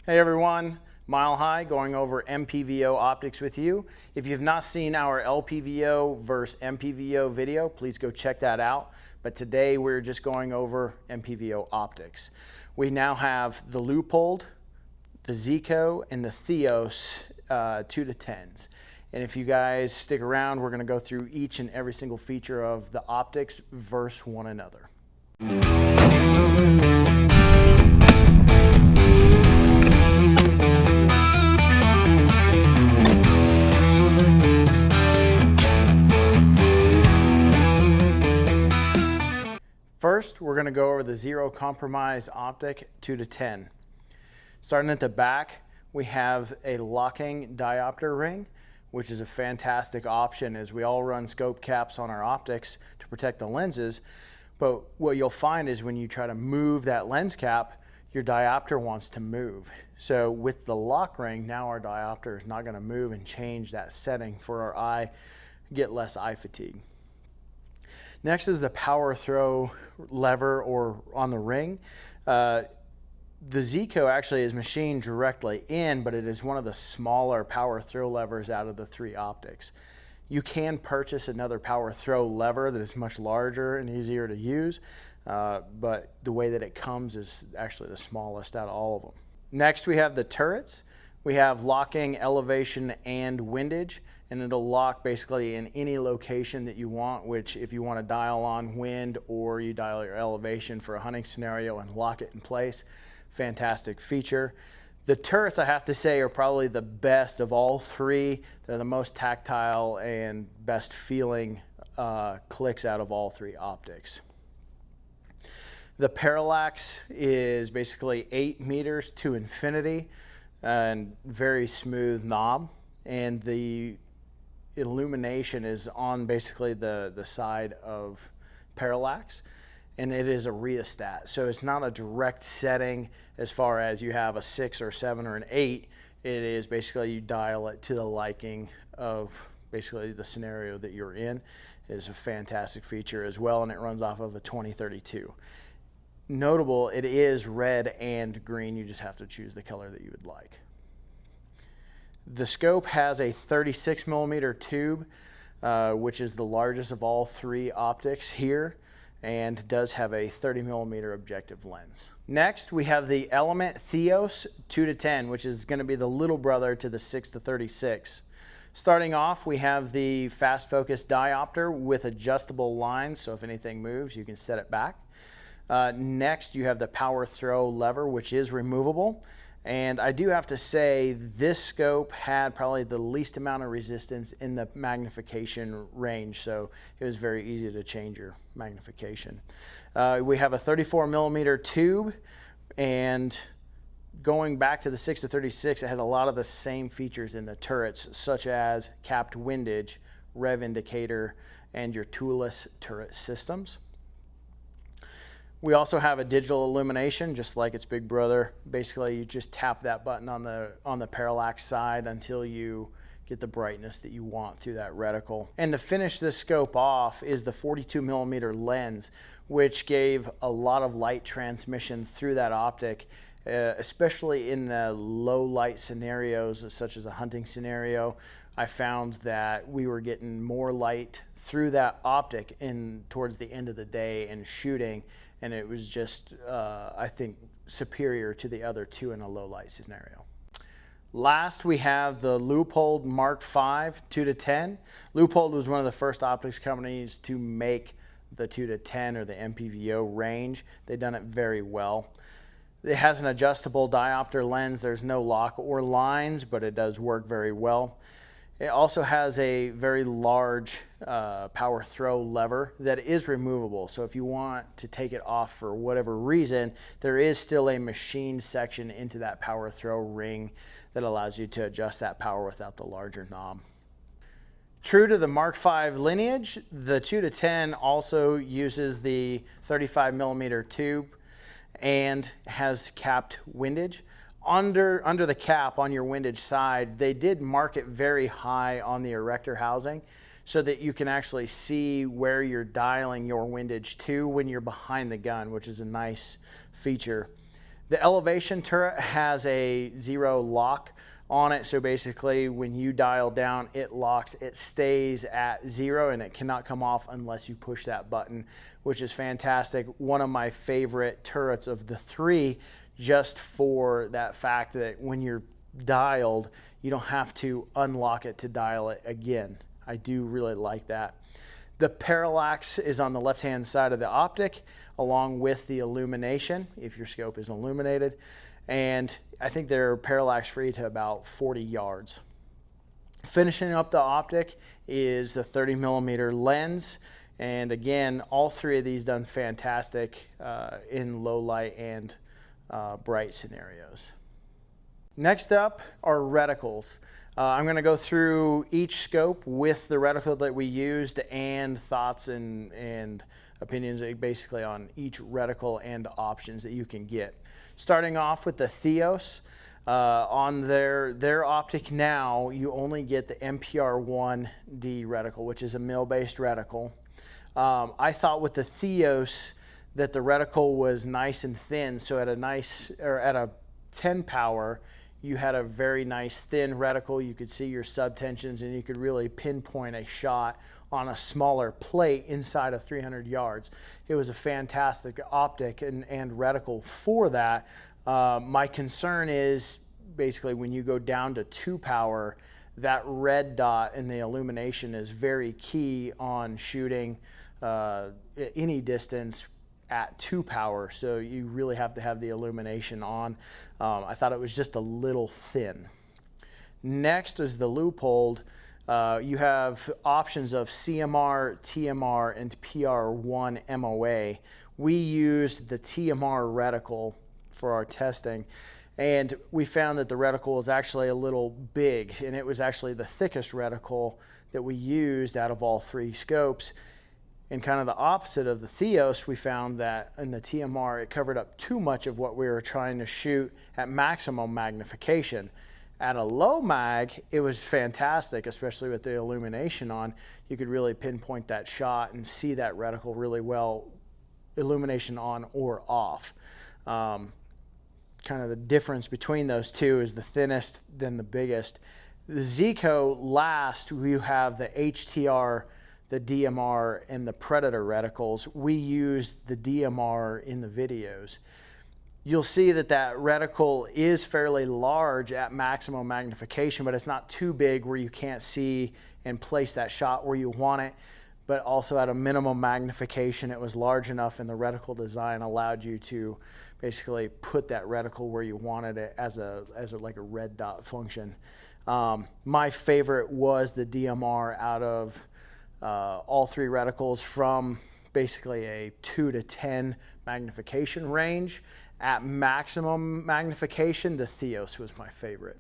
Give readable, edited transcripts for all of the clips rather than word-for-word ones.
Hey everyone, Mile High going over MPVO optics with you. If you've not seen our LPVO versus MPVO video, please go check that out. But today we're just going over MPVO optics. We now have the Leupold, the ZCO, and the Theos 2-10s. And if you guys stick around, we're going to go through each and every single feature of the optics versus one another. First, we're going to go over the zero compromise optic 2-10. Starting at the back, we have a locking diopter ring, which is a fantastic option as we all run scope caps on our optics to protect the lenses. But what you'll find is when you try to move that lens cap, your diopter wants to move. So with the lock ring, now our diopter is not going to move and change that setting for our eye, get less eye fatigue. Next is the power throw lever or on the ring. The ZCO actually is machined directly in, but it is one of the smaller power throw levers out of the three optics. You can purchase another power throw lever that is much larger and easier to use, but the way that it comes is actually the smallest out of all of them. Next, we have the turrets. We have locking, elevation, and windage, and it'll lock basically in any location that you want, which if you want to dial on wind or you dial your elevation for a hunting scenario and lock it in place, fantastic feature. The turrets, I have to say, are probably the best of all three. They're the most tactile and best feeling clicks out of all three optics. The parallax is basically 8 meters to infinity and very smooth knob, and the illumination is on basically the side of parallax, and it is a rheostat, so it's not a direct setting as far as you have a 6 or 7 or an 8. It is basically you dial it to the liking of basically the scenario that you're in. It is a fantastic feature as well, and it runs off of a 2032. Notable, it is red and green. You just have to choose the color that you would like. The scope has a 36 millimeter tube, which is the largest of all three optics here, and does have a 30 millimeter objective lens. Next, we have the Element Theos 2-10, which is going to be the little brother to the 6-36. Starting off, we have the fast focus diopter with adjustable lines, so if anything moves, you can set it back. Next, you have the power throw lever, which is removable. And I do have to say this scope had probably the least amount of resistance in the magnification range, so it was very easy to change your magnification. We have a 34 millimeter tube, and going back to the 6-36, it has a lot of the same features in the turrets, such as capped windage, rev indicator, and your toolless turret systems. We also have a digital illumination, just like its big brother. Basically, you just tap that button on the parallax side until you get the brightness that you want through that reticle. And to finish this scope off is the 42 millimeter lens, which gave a lot of light transmission through that optic, especially in the low light scenarios, such as a hunting scenario. I found that we were getting more light through that optic towards the end of the day and shooting, and it was just, I think, superior to the other two in a low light scenario. Last, we have the Leupold Mark 5 2-10. Leupold was one of the first optics companies to make the 2-10 or the MPVO range. They've done it very well. It has an adjustable diopter lens. There's no lock or lines, but it does work very well. It also has a very large power throw lever that is removable. So if you want to take it off for whatever reason, there is still a machined section into that power throw ring that allows you to adjust that power without the larger knob. True to the Mark V lineage, the 2-10 also uses the 35 millimeter tube and has capped windage. Under the cap on your windage side, they did mark it very high on the erector housing so that you can actually see where you're dialing your windage to when you're behind the gun, which is a nice feature. The elevation turret has a 0 lock on it, so basically when you dial down, it locks, it stays at 0, and it cannot come off unless you push that button, which is fantastic. One of my favorite turrets of the 3, just for that fact that when you're dialed, you don't have to unlock it to dial it again. I do really like that. The parallax is on the left-hand side of the optic, along with the illumination, if your scope is illuminated. And I think they're parallax free to about 40 yards. Finishing up the optic is a 30mm lens. And again, all 3 of these done fantastic in low light and bright scenarios. Next up are reticles. I'm going to go through each scope with the reticle that we used and thoughts and opinions basically on each reticle and options that you can get. Starting off with the Theos, on their optic now, you only get the MPR1D reticle, which is a mil-based reticle. I thought with the Theos that the reticle was nice and thin, so at a 10 power, you had a very nice thin reticle. You could see your subtensions, and you could really pinpoint a shot on a smaller plate inside of 300 yards. It was a fantastic optic and reticle for that. My concern is basically when you go down to 2 power, that red dot in the illumination is very key on shooting any distance at 2 power, so you really have to have the illumination on. I thought it was just a little thin. Next is the Leupold. You have options of CMR, TMR, and PR1 MOA. We used the TMR reticle for our testing, and we found that the reticle was actually a little big, and it was actually the thickest reticle that we used out of all 3 scopes. And kind of the opposite of the Theos, we found that in the TMR, it covered up too much of what we were trying to shoot at maximum magnification. At a low mag, it was fantastic, especially with the illumination on. You could really pinpoint that shot and see that reticle really well, illumination on or off. Kind of the difference between those two is the thinnest, then the biggest. The ZCO last, we have the HTR, the DMR, and the Predator reticles. We used the DMR in the videos. You'll see that reticle is fairly large at maximum magnification, but it's not too big where you can't see and place that shot where you want it. But also at a minimum magnification, it was large enough, and the reticle design allowed you to basically put that reticle where you wanted it as like a red dot function. My favorite was the DMR out of all 3 reticles, from basically a 2 to 10 magnification range. At maximum magnification, the Theos was my favorite.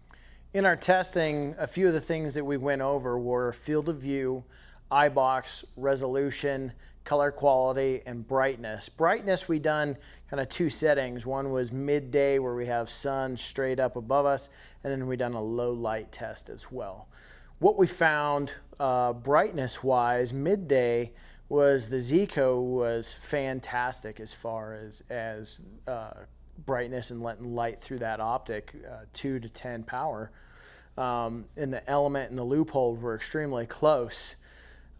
In our testing, a few of the things that we went over were field of view, eye box, resolution, color quality, and brightness. Brightness, we done kind of 2 settings. One was midday, where we have sun straight up above us, and then we done a low light test as well. What we found brightness-wise, midday, was the ZCO was fantastic as far as brightness and letting light through that optic, 2 to 10 power. And the Element and the Leupold were extremely close,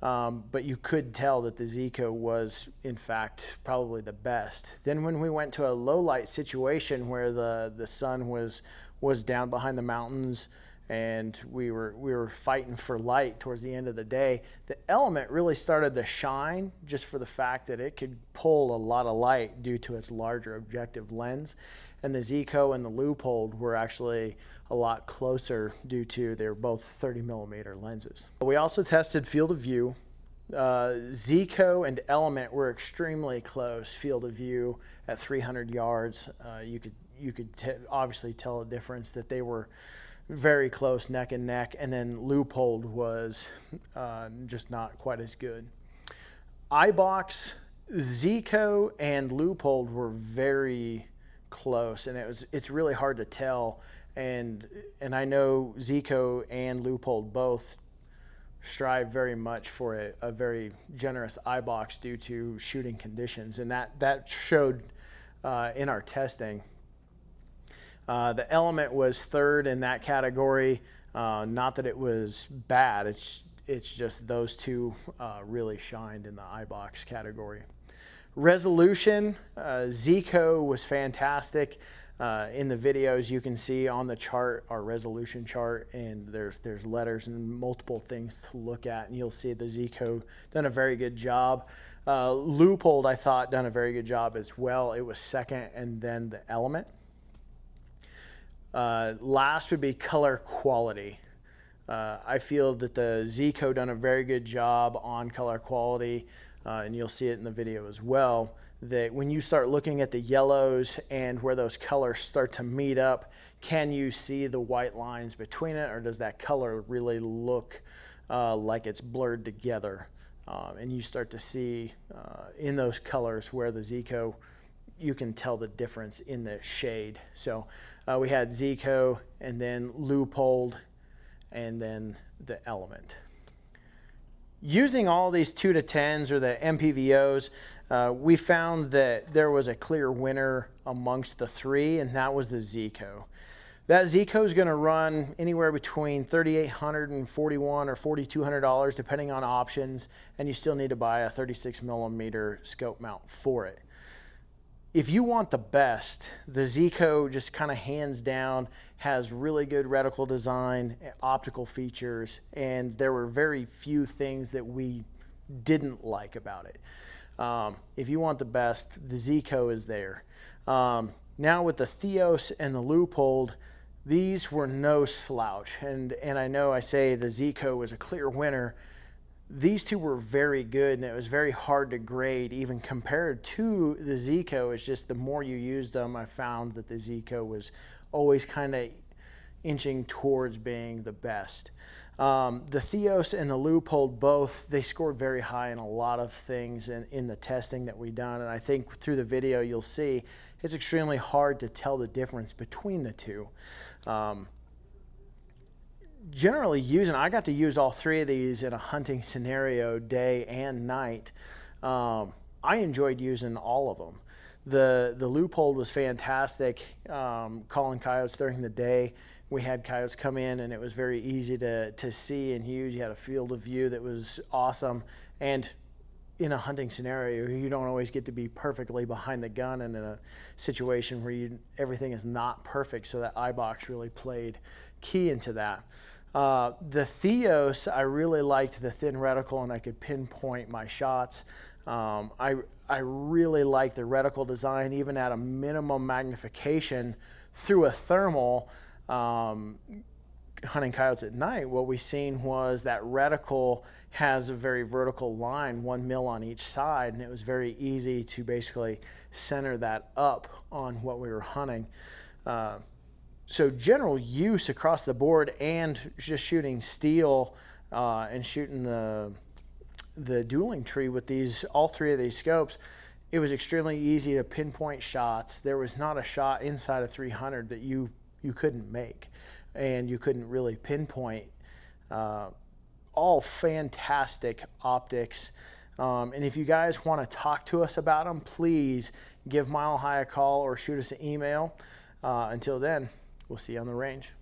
but you could tell that the ZCO was, in fact, probably the best. Then when we went to a low light situation where the sun was down behind the mountains, and we were fighting for light towards the end of the day, the Element really started to shine just for the fact that it could pull a lot of light due to its larger objective lens. And the ZCO and the Leupold were actually a lot closer due to they're both 30mm lenses. We also tested field of view. ZCO and Element were extremely close field of view at 300 yards. You could obviously tell a difference that they were very close, neck and neck, and then Leupold was just not quite as good. Eye box, ZCO and Leupold were very close, and it's really hard to tell. And I know ZCO and Leupold both strive very much for a very generous eye box due to shooting conditions, and that showed in our testing. The Element was third in that category. Not that it was bad, it's just those two really shined in the iBox category. Resolution, ZCO was fantastic. In the videos you can see on the chart, our resolution chart, and there's letters and multiple things to look at, and you'll see the ZCO done a very good job. Leupold, I thought, done a very good job as well. It was second, and then the Element. Last would be color quality. I feel that the ZCO done a very good job on color quality, and you'll see it in the video as well, that when you start looking at the yellows and where those colors start to meet up, can you see the white lines between it, or does that color really look like it's blurred together? And you start to see in those colors where the ZCO, you can tell the difference in the shade. So we had ZCO, and then Leupold, and then the Element. Using all these 2 to 10s or the MPVOs, we found that there was a clear winner amongst the three, and that was the ZCO. That ZCO is going to run anywhere between $3,800 and $4,100 or $4,200 depending on options, and you still need to buy a 36mm scope mount for it. If you want the best, the ZCO just kind of hands down has really good reticle design, optical features, and there were very few things that we didn't like about it. If you want the best, the ZCO is there. Now with the Theos and the Leupold, these were no slouch, and I know I say the ZCO was a clear winner. These two were very good, and it was very hard to grade even compared to the ZCO. It's just the more you used them, I found that the ZCO was always kind of inching towards being the best. The Theos and the Leupold both, they scored very high in a lot of things in the testing that we done, and I think through the video you'll see it's extremely hard to tell the difference between the two. Generally using, I got to use all three of these in a hunting scenario, day and night. I enjoyed using all of them. The Leupold was fantastic, calling coyotes during the day. We had coyotes come in, and it was very easy to see and use. You had a field of view that was awesome, and in a hunting scenario, you don't always get to be perfectly behind the gun, and in a situation where everything is not perfect, so that iBox really played key into that. The Theos, I really liked the thin reticle, and I could pinpoint my shots. I really like the reticle design, even at a minimum magnification through a thermal. Hunting coyotes at night, what we seen was that reticle has a very vertical line, 1 mil on each side, and it was very easy to basically center that up on what we were hunting. So general use across the board, and just shooting steel and shooting the dueling tree with all three of these scopes, it was extremely easy to pinpoint shots. There was not a shot inside of 300 that you couldn't make, and you couldn't really pinpoint. All fantastic optics. And if you guys want to talk to us about them, please give Mile High a call or shoot us an email. Until then, we'll see you on the range.